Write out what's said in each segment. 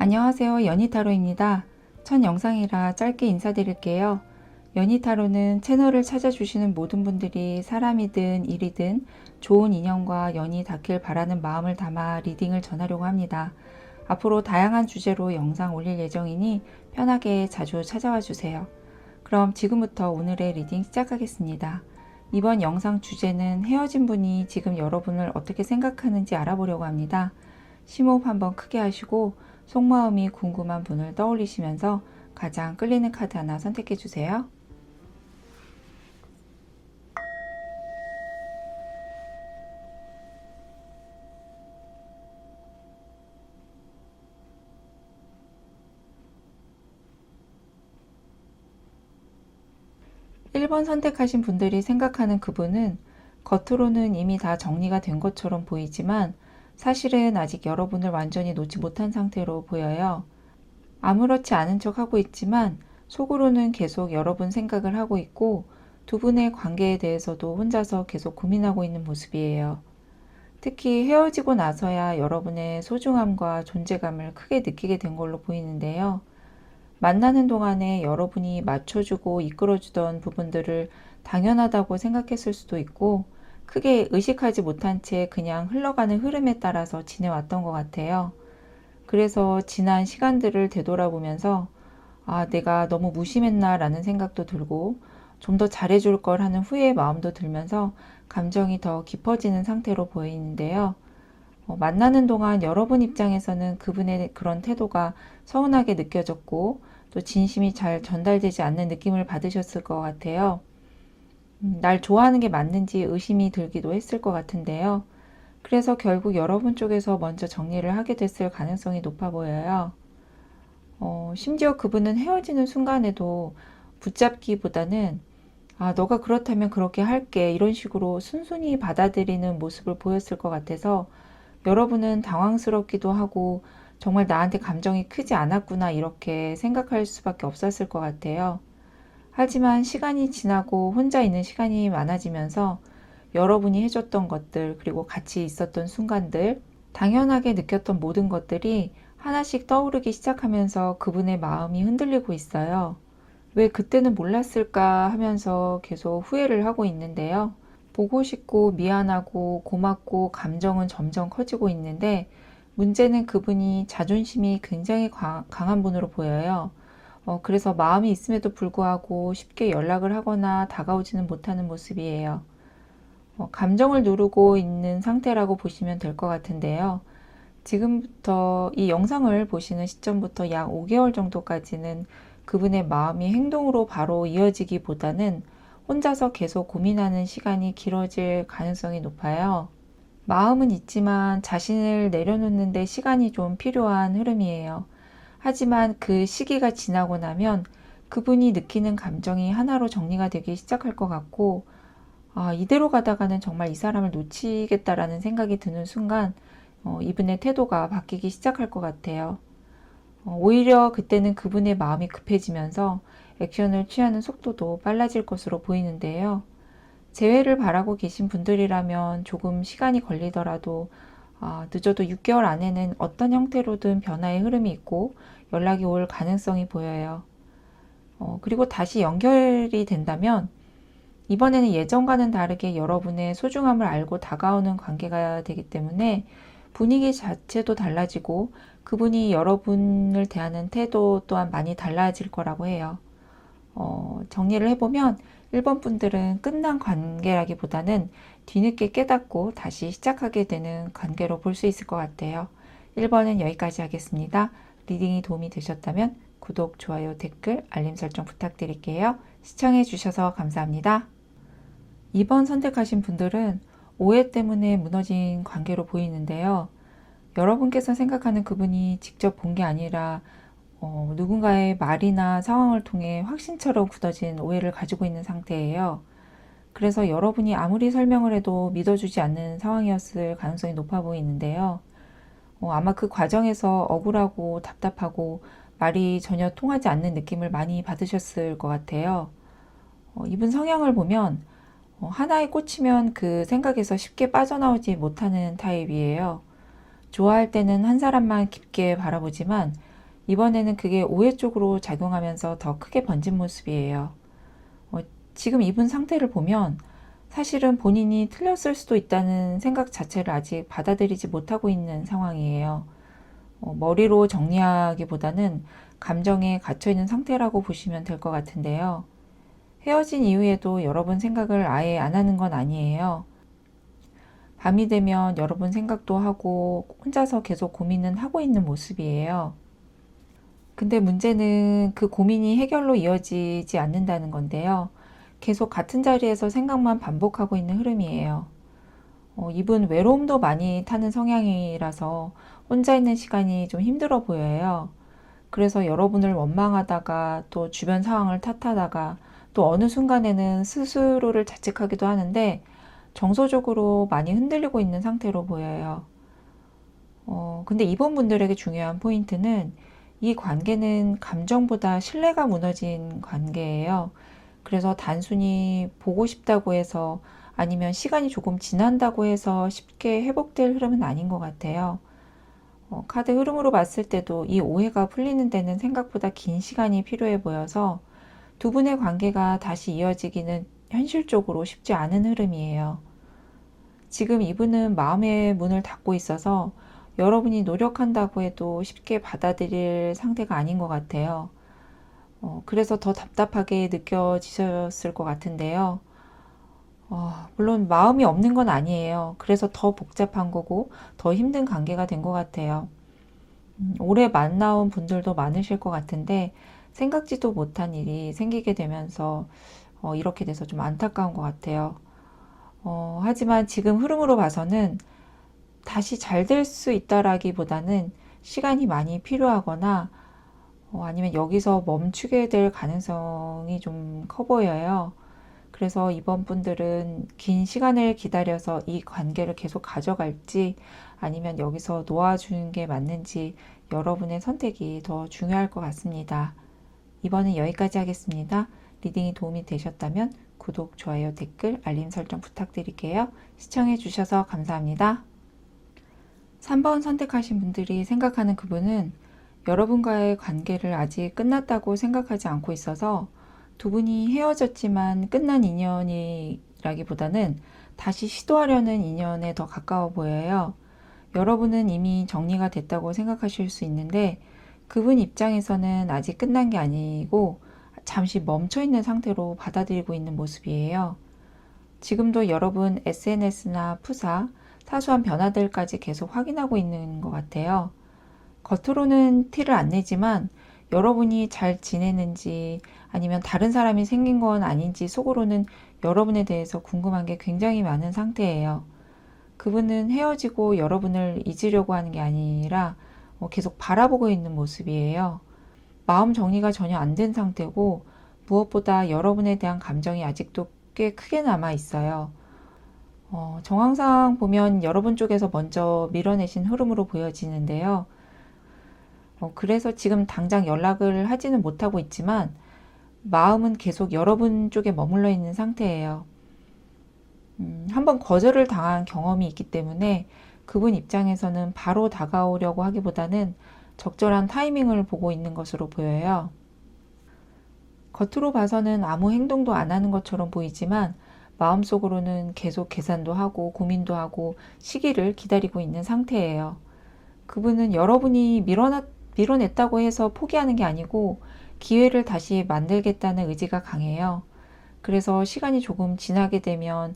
안녕하세요. 연희타로입니다. 첫 영상이라 짧게 인사드릴게요. 연희타로는 채널을 찾아주시는 모든 분들이 사람이든 일이든 좋은 인연과 연이 닿길 바라는 마음을 담아 리딩을 전하려고 합니다. 앞으로 다양한 주제로 영상 올릴 예정이니 편하게 자주 찾아와 주세요. 그럼 지금부터 오늘의 리딩 시작하겠습니다. 이번 영상 주제는 헤어진 분이 지금 여러분을 어떻게 생각하는지 알아보려고 합니다. 심호흡 한번 크게 하시고 속마음이 궁금한 분을 떠올리시면서 가장 끌리는 카드 하나 선택해 주세요. (1번) 선택하신 분들이 생각하는 그분은 겉으로는 이미 다 정리가 된 것처럼 보이지만 사실은 아직 여러분을 완전히 놓지 못한 상태로 보여요. 아무렇지 않은 척 하고 있지만 속으로는 계속 여러분 생각을 하고 있고 두 분의 관계에 대해서도 혼자서 계속 고민하고 있는 모습이에요. 특히 헤어지고 나서야 여러분의 소중함과 존재감을 크게 느끼게 된 걸로 보이는데요. 만나는 동안에 여러분이 맞춰주고 이끌어주던 부분들을 당연하다고 생각했을 수도 있고 크게 의식하지 못한 채 그냥 흘러가는 흐름에 따라서 지내왔던 것 같아요. 그래서 지난 시간들을 되돌아보면서 내가 너무 무심했나 라는 생각도 들고 좀 더 잘해줄 걸 하는 후회의 마음도 들면서 감정이 더 깊어지는 상태로 보이는데요. 만나는 동안 여러분 입장에서는 그분의 그런 태도가 서운하게 느껴졌고 또 진심이 잘 전달되지 않는 느낌을 받으셨을 것 같아요. 날 좋아하는 게 맞는지 의심이 들기도 했을 것 같은데요. 그래서 결국 여러분 쪽에서 먼저 정리를 하게 됐을 가능성이 높아 보여요. 심지어 그분은 헤어지는 순간에도 붙잡기보다는 너가 그렇다면 그렇게 할게 이런 식으로 순순히 받아들이는 모습을 보였을 것 같아서 여러분은 당황스럽기도 하고 정말 나한테 감정이 크지 않았구나 이렇게 생각할 수밖에 없었을 것 같아요. 하지만 시간이 지나고 혼자 있는 시간이 많아지면서 여러분이 해줬던 것들 그리고 같이 있었던 순간들 당연하게 느꼈던 모든 것들이 하나씩 떠오르기 시작하면서 그분의 마음이 흔들리고 있어요. 왜 그때는 몰랐을까 하면서 계속 후회를 하고 있는데요. 보고 싶고 미안하고 고맙고 감정은 점점 커지고 있는데 문제는 그분이 자존심이 굉장히 강한 분으로 보여요. 그래서 마음이 있음에도 불구하고 쉽게 연락을 하거나 다가오지는 못하는 모습이에요. 감정을 누르고 있는 상태라고 보시면 될 것 같은데요. 지금부터 이 영상을 보시는 시점부터 약 5개월 정도까지는 그분의 마음이 행동으로 바로 이어지기보다는 혼자서 계속 고민하는 시간이 길어질 가능성이 높아요. 마음은 있지만 자신을 내려놓는 데 시간이 좀 필요한 흐름이에요. 하지만 그 시기가 지나고 나면 그분이 느끼는 감정이 하나로 정리가 되기 시작할 것 같고 이대로 가다가는 정말 이 사람을 놓치겠다라는 생각이 드는 순간 이분의 태도가 바뀌기 시작할 것 같아요. 오히려 그때는 그분의 마음이 급해지면서 액션을 취하는 속도도 빨라질 것으로 보이는데요. 재회를 바라고 계신 분들이라면 조금 시간이 걸리더라도 늦어도 6개월 안에는 어떤 형태로든 변화의 흐름이 있고 연락이 올 가능성이 보여요. 그리고 다시 연결이 된다면 이번에는 예전과는 다르게 여러분의 소중함을 알고 다가오는 관계가 되기 때문에 분위기 자체도 달라지고 그분이 여러분을 대하는 태도 또한 많이 달라질 거라고 해요. 정리를 해보면 1번 분들은 끝난 관계라기보다는 뒤늦게 깨닫고 다시 시작하게 되는 관계로 볼 수 있을 것 같아요. 1번은 여기까지 하겠습니다. 리딩이 도움이 되셨다면 구독, 좋아요, 댓글, 알림 설정 부탁드릴게요. 시청해 주셔서 감사합니다. 2번 선택하신 분들은 오해 때문에 무너진 관계로 보이는데요. 여러분께서 생각하는 그분이 직접 본 게 아니라 누군가의 말이나 상황을 통해 확신처럼 굳어진 오해를 가지고 있는 상태예요. 그래서 여러분이 아무리 설명을 해도 믿어주지 않는 상황이었을 가능성이 높아 보이는데요. 아마 그 과정에서 억울하고 답답하고 말이 전혀 통하지 않는 느낌을 많이 받으셨을 것 같아요. 이분 성향을 보면 하나에 꽂히면 그 생각에서 쉽게 빠져나오지 못하는 타입이에요. 좋아할 때는 한 사람만 깊게 바라보지만 이번에는 그게 오해 쪽으로 작용하면서 더 크게 번진 모습이에요. 어, 지금 이분 상태를 보면 사실은 본인이 틀렸을 수도 있다는 생각 자체를 아직 받아들이지 못하고 있는 상황이에요. 머리로 정리하기보다는 감정에 갇혀있는 상태라고 보시면 될 것 같은데요. 헤어진 이후에도 여러분 생각을 아예 안 하는 건 아니에요. 밤이 되면 여러분 생각도 하고 혼자서 계속 고민은 하고 있는 모습이에요. 근데 문제는 그 고민이 해결로 이어지지 않는다는 건데요. 계속 같은 자리에서 생각만 반복하고 있는 흐름이에요. 이분 외로움도 많이 타는 성향이라서 혼자 있는 시간이 좀 힘들어 보여요. 그래서 여러분을 원망하다가 또 주변 상황을 탓하다가 또 어느 순간에는 스스로를 자책하기도 하는데 정서적으로 많이 흔들리고 있는 상태로 보여요. 근데 이번 분들에게 중요한 포인트는 이 관계는 감정보다 신뢰가 무너진 관계예요. 그래서 단순히 보고 싶다고 해서 아니면 시간이 조금 지난다고 해서 쉽게 회복될 흐름은 아닌 것 같아요. 카드 흐름으로 봤을 때도 이 오해가 풀리는 데는 생각보다 긴 시간이 필요해 보여서 두 분의 관계가 다시 이어지기는 현실적으로 쉽지 않은 흐름이에요. 지금 이분은 마음의 문을 닫고 있어서 여러분이 노력한다고 해도 쉽게 받아들일 상태가 아닌 것 같아요. 그래서 더 답답하게 느껴지셨을 것 같은데요. 물론 마음이 없는 건 아니에요. 그래서 더 복잡한 거고 더 힘든 관계가 된 것 같아요. 오래 만나온 분들도 많으실 것 같은데 생각지도 못한 일이 생기게 되면서 이렇게 돼서 좀 안타까운 것 같아요. 하지만 지금 흐름으로 봐서는 다시 잘 될 수 있다라기보다는 시간이 많이 필요하거나 아니면 여기서 멈추게 될 가능성이 좀 커 보여요. 그래서 이번 분들은 긴 시간을 기다려서 이 관계를 계속 가져갈지 아니면 여기서 놓아주는 게 맞는지 여러분의 선택이 더 중요할 것 같습니다. 이번엔 여기까지 하겠습니다. 리딩이 도움이 되셨다면 구독, 좋아요, 댓글, 알림 설정 부탁드릴게요. 시청해주셔서 감사합니다. 3번 선택하신 분들이 생각하는 그분은 여러분과의 관계를 아직 끝났다고 생각하지 않고 있어서 두 분이 헤어졌지만 끝난 인연이라기보다는 다시 시도하려는 인연에 더 가까워 보여요. 여러분은 이미 정리가 됐다고 생각하실 수 있는데 그분 입장에서는 아직 끝난 게 아니고 잠시 멈춰 있는 상태로 받아들이고 있는 모습이에요. 지금도 여러분 SNS나 푸사, 사소한 변화들까지 계속 확인하고 있는 것 같아요. 겉으로는 티를 안 내지만 여러분이 잘 지내는지 아니면 다른 사람이 생긴 건 아닌지 속으로는 여러분에 대해서 궁금한 게 굉장히 많은 상태예요. 그분은 헤어지고 여러분을 잊으려고 하는 게 아니라 계속 바라보고 있는 모습이에요. 마음 정리가 전혀 안 된 상태고 무엇보다 여러분에 대한 감정이 아직도 꽤 크게 남아 있어요. 정황상 보면 여러분 쪽에서 먼저 밀어내신 흐름으로 보여지는데요. 그래서 지금 당장 연락을 하지는 못하고 있지만 마음은 계속 여러분 쪽에 머물러 있는 상태예요. 한번 거절을 당한 경험이 있기 때문에 그분 입장에서는 바로 다가오려고 하기보다는 적절한 타이밍을 보고 있는 것으로 보여요. 겉으로 봐서는 아무 행동도 안 하는 것처럼 보이지만 마음속으로는 계속 계산도 하고 고민도 하고 시기를 기다리고 있는 상태예요. 그분은 여러분이 밀어냈다고 해서 포기하는 게 아니고 기회를 다시 만들겠다는 의지가 강해요. 그래서 시간이 조금 지나게 되면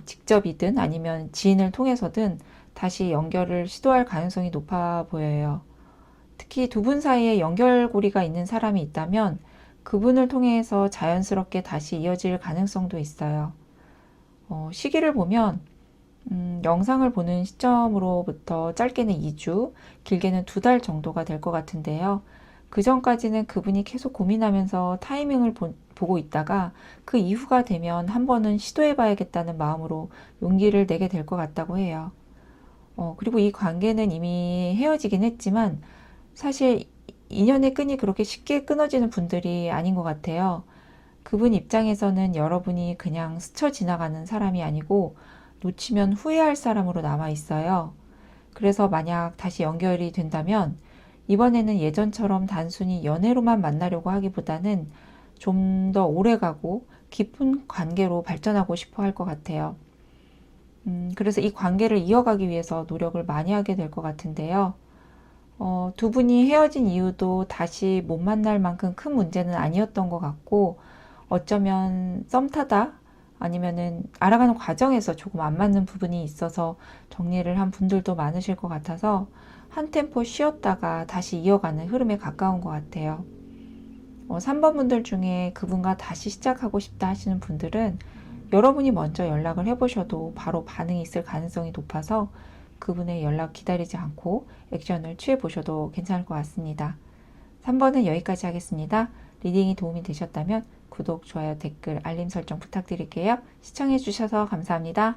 직접이든 아니면 지인을 통해서든 다시 연결을 시도할 가능성이 높아 보여요. 특히 두 분 사이에 연결고리가 있는 사람이 있다면 그분을 통해서 자연스럽게 다시 이어질 가능성도 있어요. 시기를 보면 영상을 보는 시점으로부터 짧게는 2주, 길게는 2달 정도가 될 것 같은데요. 그 전까지는 그분이 계속 고민하면서 타이밍을 보고 있다가 그 이후가 되면 한 번은 시도해봐야겠다는 마음으로 용기를 내게 될 것 같다고 해요. 그리고 이 관계는 이미 헤어지긴 했지만 사실 인연의 끈이 그렇게 쉽게 끊어지는 분들이 아닌 것 같아요. 그분 입장에서는 여러분이 그냥 스쳐 지나가는 사람이 아니고 놓치면 후회할 사람으로 남아 있어요. 그래서 만약 다시 연결이 된다면 이번에는 예전처럼 단순히 연애로만 만나려고 하기보다는 좀 더 오래가고 깊은 관계로 발전하고 싶어 할 것 같아요. 그래서 이 관계를 이어가기 위해서 노력을 많이 하게 될 것 같은데요. 두 분이 헤어진 이유도 다시 못 만날 만큼 큰 문제는 아니었던 것 같고, 어쩌면 썸 타다 아니면은 알아가는 과정에서 조금 안 맞는 부분이 있어서 정리를 한 분들도 많으실 것 같아서 한 템포 쉬었다가 다시 이어가는 흐름에 가까운 것 같아요. 3번 분들 중에 그분과 다시 시작하고 싶다 하시는 분들은 여러분이 먼저 연락을 해보셔도 바로 반응이 있을 가능성이 높아서 그분의 연락 기다리지 않고 액션을 취해보셔도 괜찮을 것 같습니다. 3번은 여기까지 하겠습니다. 리딩이 도움이 되셨다면 구독, 좋아요, 댓글, 알림 설정 부탁드릴게요. 시청해주셔서 감사합니다.